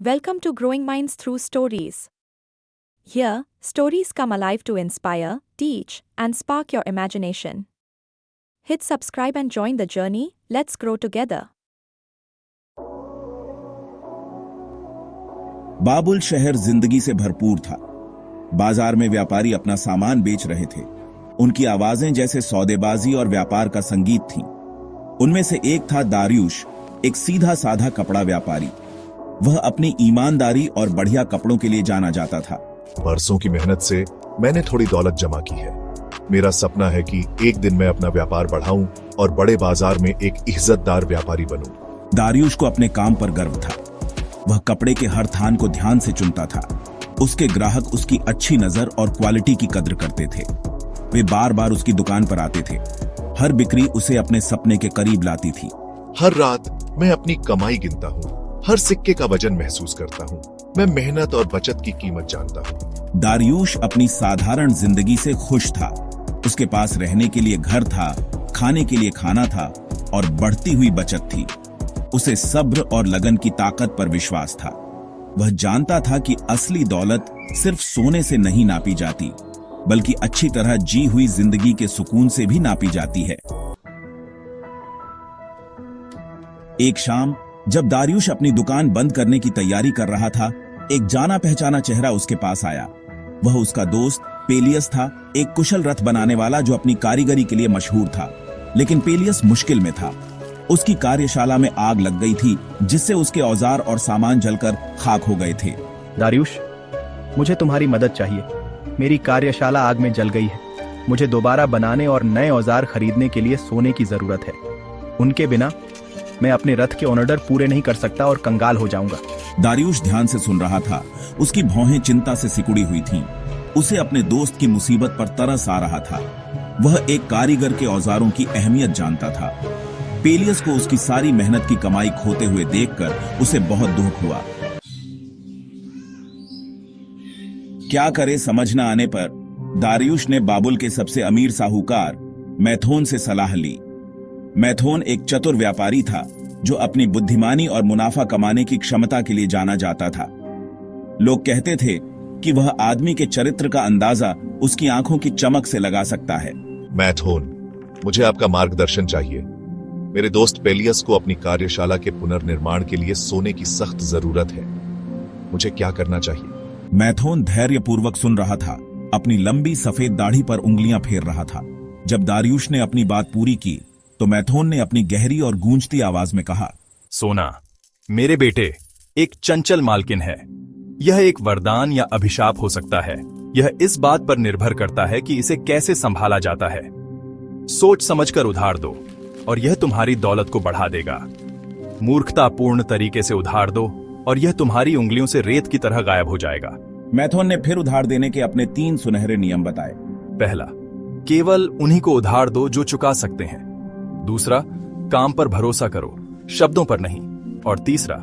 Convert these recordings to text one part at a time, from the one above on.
Welcome to Growing Minds Through Stories. Here, stories come alive to inspire, teach, and spark your imagination. Hit subscribe and join the journey. Let's grow together. बाबुल शहर जिंदगी से भरपूर था। बाजार में व्यापारी अपना सामान बेच रहे थे। उनकी आवाजें जैसे सौदेबाजी और व्यापार का संगीत थीं। उनमें से एक था दारियुश, एक सीधा साधा कपड़ा व्यापारी। वह अपनी ईमानदारी और बढ़िया कपड़ों के लिए जाना जाता था। बरसों की मेहनत से मैंने थोड़ी दौलत जमा की है। मेरा सपना है कि एक दिन मैं अपना व्यापार बढ़ाऊं और बड़े बाजार में एक इज्जतदार व्यापारी बनूं। दारियुश को अपने काम पर गर्व था। वह कपड़े के हर थान को ध्यान से चुनता था। उसके ग्राहक उसकी अच्छी नजर और क्वालिटी की कद्र करते थे। वे बार बार उसकी दुकान पर आते थे। हर बिक्री उसे अपने सपने के करीब लाती थी। हर रात मैं अपनी कमाई गिनता हूँ, हर सिक्के का वजन महसूस करता हूँ। मैं मेहनत और बचत की कीमत जानता हूँ। दारियुश अपनी साधारण जिंदगी से खुश था। उसके पास रहने के लिए घर था, खाने के लिए खाना था और बढ़ती हुई बचत थी। उसे सब्र और लगन की ताकत पर विश्वास था। वह जानता था कि असली दौलत सिर्फ सोने से नहीं नापी जाती, बल्कि अच्छी तरह जी हुई जिंदगी के सुकून से भी नापी जाती है। एक शाम जब दारियुश अपनी दुकान बंद करने की तैयारी कर रहा था, एक जाना पहचाना चेहरा उसके पास आया। वह उसका दोस्त पेलियस था, एक कुशल रथ बनाने वाला जो अपनी कारीगरी के लिए मशहूर था। लेकिन पेलियस मुश्किल में था। उसकी कार्यशाला में आग लग गई थी, जिससे उसके औजार और सामान जलकर खाक हो गए थे। दारियुश, मुझे तुम्हारी मदद चाहिए। मेरी कार्यशाला आग में जल गई है। मुझे दोबारा बनाने और नए औजार खरीदने के लिए सोने की जरूरत है। उनके बिना मैं अपने रथ के ऑर्डर पूरे नहीं कर सकता और कंगाल हो जाऊंगा। दारियुश ध्यान से सुन रहा था। उसकी भौहें चिंता से सिकुड़ी हुई थीं। उसे अपने दोस्त की मुसीबत पर तरस आ रहा था। वह एक कारीगर के औजारों की अहमियत जानता था। पेलियस को उसकी सारी मेहनत की कमाई खोते हुए देखकर उसे बहुत दुख हुआ। क्या करे समझ न आने पर दारियुश ने बाबुल के सबसे अमीर साहूकार मैथोन से सलाह ली। मैथोन एक चतुर व्यापारी था जो अपनी बुद्धिमानी और मुनाफा कमाने की क्षमता के लिए जाना जाता था। लोग कहते थे कि वह आदमी के चरित्र का अंदाजा उसकी आंखों की चमक से लगा सकता है। मैथोन, मुझे आपका मार्गदर्शन चाहिए। मेरे दोस्त पेलियस को अपनी कार्यशाला के पुनर्निर्माण के लिए सोने की सख्त जरूरत है। मुझे क्या करना चाहिए? मैथोन धैर्यपूर्वक सुन रहा था, अपनी लंबी सफेद दाढ़ी पर उंगलियां फेर रहा था। जब दारियुश ने अपनी बात पूरी की तो मैथोन ने अपनी गहरी और गूंजती आवाज में कहा, सोना, मेरे बेटे एक चंचल मालकिन है। यह एक वरदान या अभिशाप हो सकता है। यह इस बात पर निर्भर करता है कि इसे कैसे संभाला जाता है। सोच समझकर उधार दो और यह तुम्हारी दौलत को बढ़ा देगा। मूर्खतापूर्ण तरीके से उधार दो और यह तुम्हारी उंगलियों से रेत की तरह गायब हो जाएगा। मैथोन ने फिर उधार देने के अपने 3 सुनहरे नियम बताए। पहला, केवल उन्हीं को उधार दो जो चुका सकते हैं। दूसरा, काम पर भरोसा करो, शब्दों पर नहीं। और तीसरा,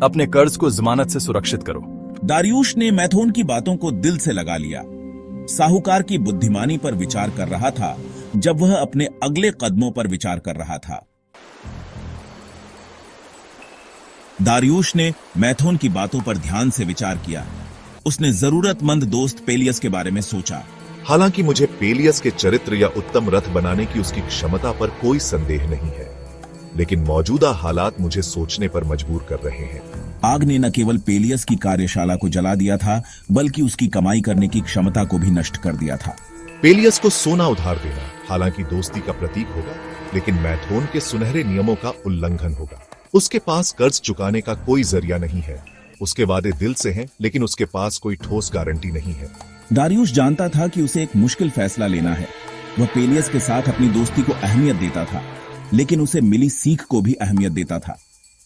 अपने कर्ज को जमानत से सुरक्षित करो। दारियुश ने मैथोन की बातों को दिल से लगा लिया। साहूकार की बुद्धिमानी पर विचार कर रहा था जब वह अपने अगले कदमों पर विचार कर रहा था। दारियुश ने मैथोन की बातों पर ध्यान से विचार किया। उसने जरूरतमंद दोस्त पेलियस के बारे में सोचा। हालांकि मुझे पेलियस के चरित्र या उत्तम रथ बनाने की उसकी क्षमता पर कोई संदेह नहीं है, लेकिन मौजूदा हालात मुझे सोचने पर मजबूर कर रहे हैं। आग ने न केवल पेलियस की कार्यशाला को जला दिया था, बल्कि उसकी कमाई करने की क्षमता को भी नष्ट कर दिया था। पेलियस को सोना उधार देना हालांकि दोस्ती का प्रतीक होगा, लेकिन मैथोन के सुनहरे नियमों का उल्लंघन होगा। उसके पास कर्ज चुकाने का कोई जरिया नहीं है। उसके वादे दिल से हैं, लेकिन उसके पास कोई ठोस गारंटी नहीं है। दारियुश जानता था कि उसे एक मुश्किल फैसला लेना है। वह पेलियस के साथ अपनी दोस्ती को अहमियत देता था, लेकिन उसे मिली सीख को भी अहमियत देता था।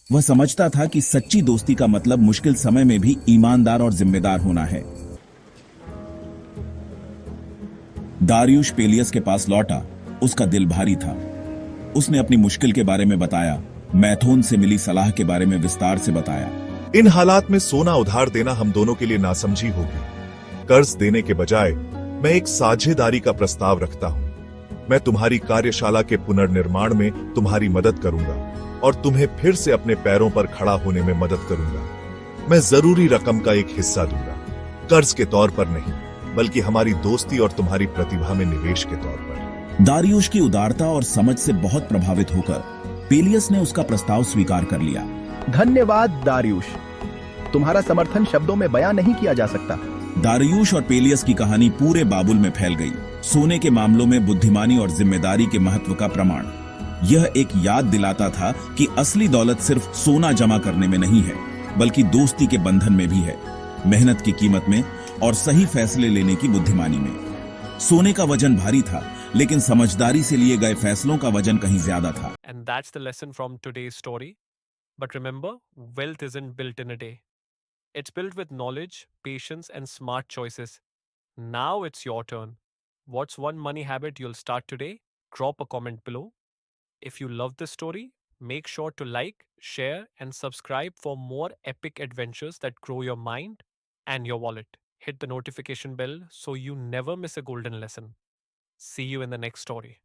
वह समझता था कि सच्ची दोस्ती का मतलब मुश्किल समय में भी ईमानदार और जिम्मेदार होना है। दारियुश पेलियस के पास लौटा। उसका दिल भारी था। उसने अपनी मुश्किल के बारे में बताया, मैथोन से मिली सलाह के बारे में विस्तार से बताया। इन हालात में सोना उधार देना हम दोनों के लिए नासमझी होगी। कर्ज देने के बजाय मैं एक साझेदारी का प्रस्ताव रखता हूं। मैं तुम्हारी कार्यशाला के पुनर्निर्माण में तुम्हारी मदद करूंगा और तुम्हें फिर से अपने पैरों पर खड़ा होने में मदद करूंगा। मैं जरूरी रकम का एक हिस्सा दूंगा, कर्ज के तौर पर नहीं, बल्कि हमारी दोस्ती और तुम्हारी प्रतिभा में निवेश के तौर पर। दारियुश की उदारता और समझ से बहुत प्रभावित होकर पेलियस ने उसका प्रस्ताव स्वीकार कर लिया। धन्यवाद दारियुश, तुम्हारा समर्थन शब्दों में बयां नहीं किया जा सकता। दारियुश और पेलियस की कहानी पूरे बाबुल में फैल गई, सोने के मामलों में बुद्धिमानी और जिम्मेदारी के महत्व का प्रमाण। यह एक याद दिलाता था कि असली दौलत सिर्फ सोना जमा करने में नहीं है, बल्कि दोस्ती के बंधन में भी है, मेहनत की कीमत में और सही फैसले लेने की बुद्धिमानी में। सोने का वजन भारी था, लेकिन समझदारी से लिए गए फैसलों का वजन कहीं ज्यादा था। And that's the lesson from today's story. But remember, wealth isn't built in a day. It's built with knowledge, patience, and smart choices. Now it's your turn. What's one money habit you'll start today? Drop a comment below. If you love this story, make sure to like, share, and subscribe for more epic adventures that grow your mind and your wallet. Hit the notification bell so you never miss a golden lesson. See you in the next story.